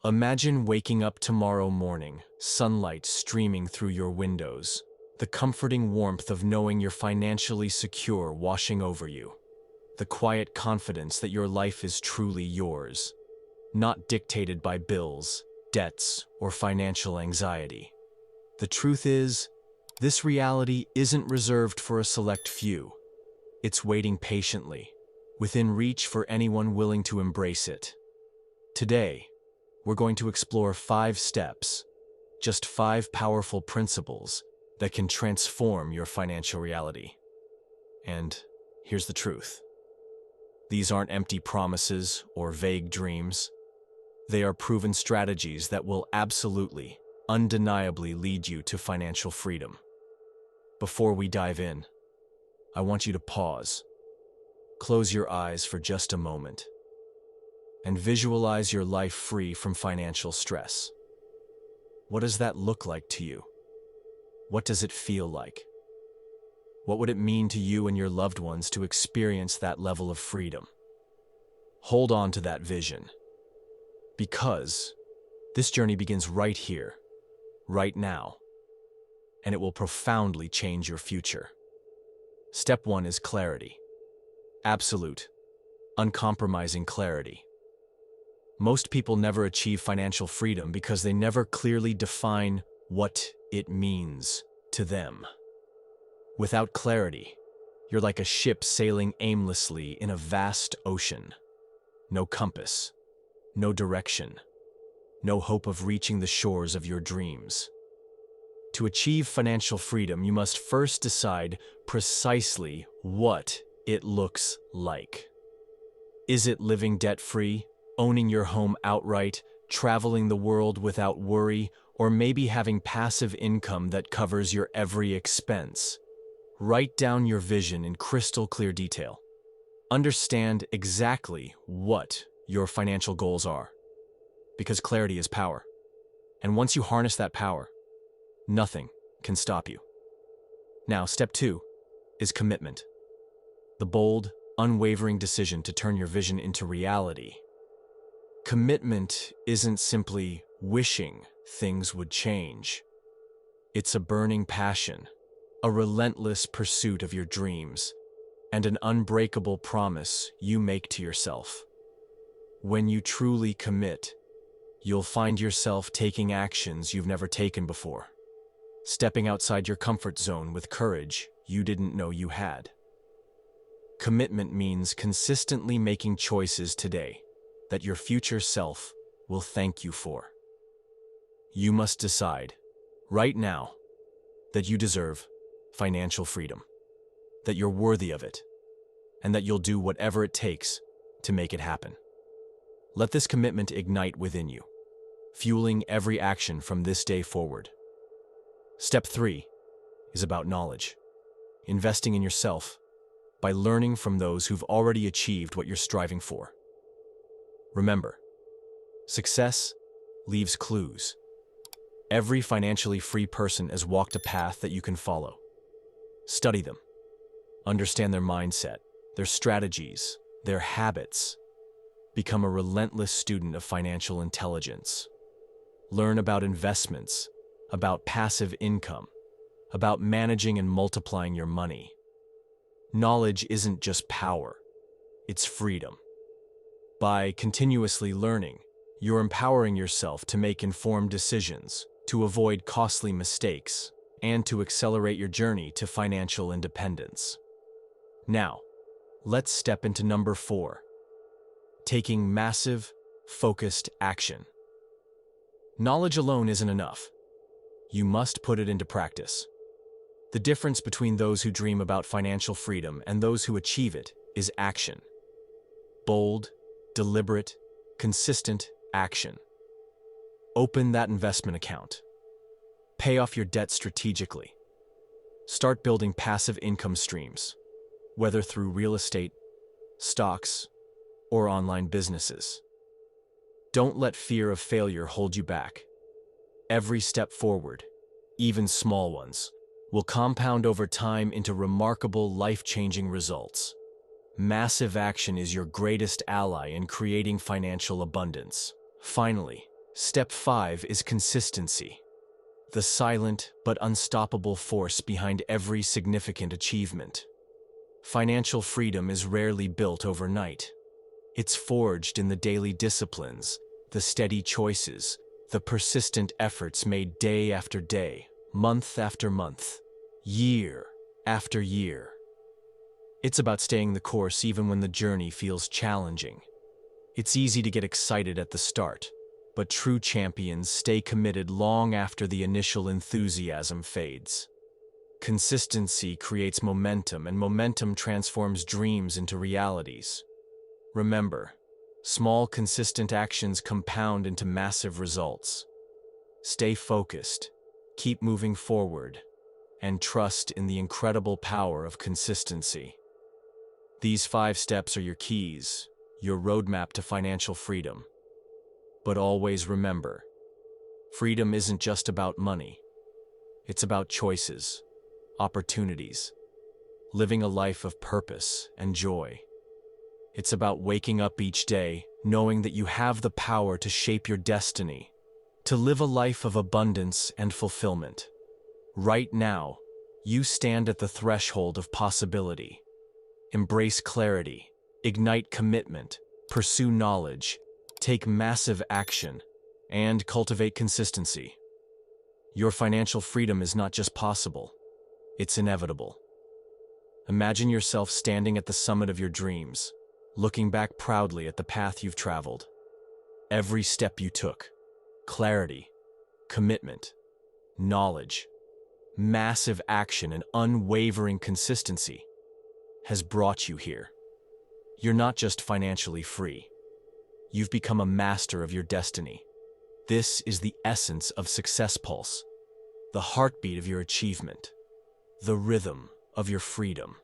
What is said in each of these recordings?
Imagine waking up tomorrow morning, sunlight streaming through your windows, the comforting warmth of knowing you're financially secure washing over you, the quiet confidence that your life is truly yours, not dictated by bills, debts, or financial anxiety. The truth is, this reality isn't reserved for a select few. It's waiting patiently, within reach for anyone willing to embrace it. Today, we're going to explore 5 steps, just 5 powerful principles that can transform your financial reality. And here's the truth. These aren't empty promises or vague dreams. They are proven strategies that will absolutely, undeniably lead you to financial freedom. Before we dive in, I want you to pause. Close your eyes for just a moment and visualize your life free from financial stress. What does that look like to you? What does it feel like? What would it mean to you and your loved ones to experience that level of freedom? Hold on to that vision, because this journey begins right here, right now, and it will profoundly change your future. Step 1 is clarity. Absolute, uncompromising clarity. Most people never achieve financial freedom because they never clearly define what it means to them. Without clarity, you're like a ship sailing aimlessly in a vast ocean. No compass, no direction, no hope of reaching the shores of your dreams. To achieve financial freedom, you must first decide precisely what it looks like. Is it living debt-free, owning your home outright, traveling the world without worry, or maybe having passive income that covers your every expense? Write down your vision in crystal clear detail. Understand exactly what your financial goals are, because clarity is power. And once you harness that power, nothing can stop you. Now, step 2 is commitment. The bold, unwavering decision to turn your vision into reality. Commitment isn't simply wishing things would change. It's a burning passion, a relentless pursuit of your dreams, and an unbreakable promise you make to yourself. When you truly commit, you'll find yourself taking actions you've never taken before, stepping outside your comfort zone with courage you didn't know you had. Commitment means consistently making choices today that your future self will thank you for. You must decide, right now, that you deserve financial freedom, that you're worthy of it, and that you'll do whatever it takes to make it happen. Let this commitment ignite within you, fueling every action from this day forward. Step 3 is about knowledge, investing in yourself by learning from those who've already achieved what you're striving for. Remember, success leaves clues. Every financially free person has walked a path that you can follow. Study them. Understand their mindset, their strategies, their habits. Become a relentless student of financial intelligence. Learn about investments, about passive income, about managing and multiplying your money. Knowledge isn't just power, it's freedom. By continuously learning, you're empowering yourself to make informed decisions, to avoid costly mistakes, and to accelerate your journey to financial independence. Now, let's step into number 4, taking massive, focused action. Knowledge alone isn't enough. You must put it into practice. The difference between those who dream about financial freedom and those who achieve it is action. Bold, deliberate, consistent action. Open that investment account. Pay off your debt strategically. Start building passive income streams, whether through real estate, stocks, or online businesses. Don't let fear of failure hold you back. Every step forward, even small ones, will compound over time into remarkable, life-changing results. Massive action is your greatest ally in creating financial abundance. Finally, Step 5 is consistency, the silent but unstoppable force behind every significant achievement. Financial freedom is rarely built overnight. It's forged in the daily disciplines, the steady choices, the persistent efforts made day after day, month after month, year after year. It's about staying the course even when the journey feels challenging. It's easy to get excited at the start, but true champions stay committed long after the initial enthusiasm fades. Consistency creates momentum, and momentum transforms dreams into realities. Remember, small, consistent actions compound into massive results. Stay focused, keep moving forward, and trust in the incredible power of consistency. These 5 steps are your keys, your roadmap to financial freedom. But always remember, freedom isn't just about money. It's about choices, opportunities, living a life of purpose and joy. It's about waking up each day knowing that you have the power to shape your destiny, to live a life of abundance and fulfillment. Right now, you stand at the threshold of possibility. Embrace clarity, ignite commitment, pursue knowledge, take massive action, and cultivate consistency. Your financial freedom is not just possible, it's inevitable. Imagine yourself standing at the summit of your dreams, looking back proudly at the path you've traveled. Every step you took, clarity, commitment, knowledge, massive action, and unwavering consistency has brought you here. You're not just financially free. You've become a master of your destiny. This is the essence of Success Pulse, the heartbeat of your achievement, the rhythm of your freedom.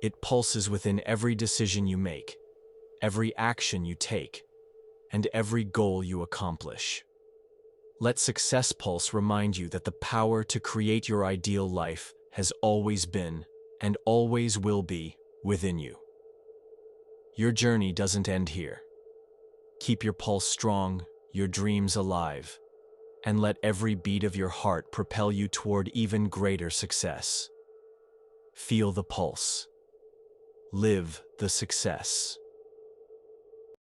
It pulses within every decision you make, every action you take, and every goal you accomplish. Let Success Pulse remind you that the power to create your ideal life has always been and always will be within you. Your journey doesn't end here. Keep your pulse strong, your dreams alive, and let every beat of your heart propel you toward even greater success. Feel the pulse. Live the success.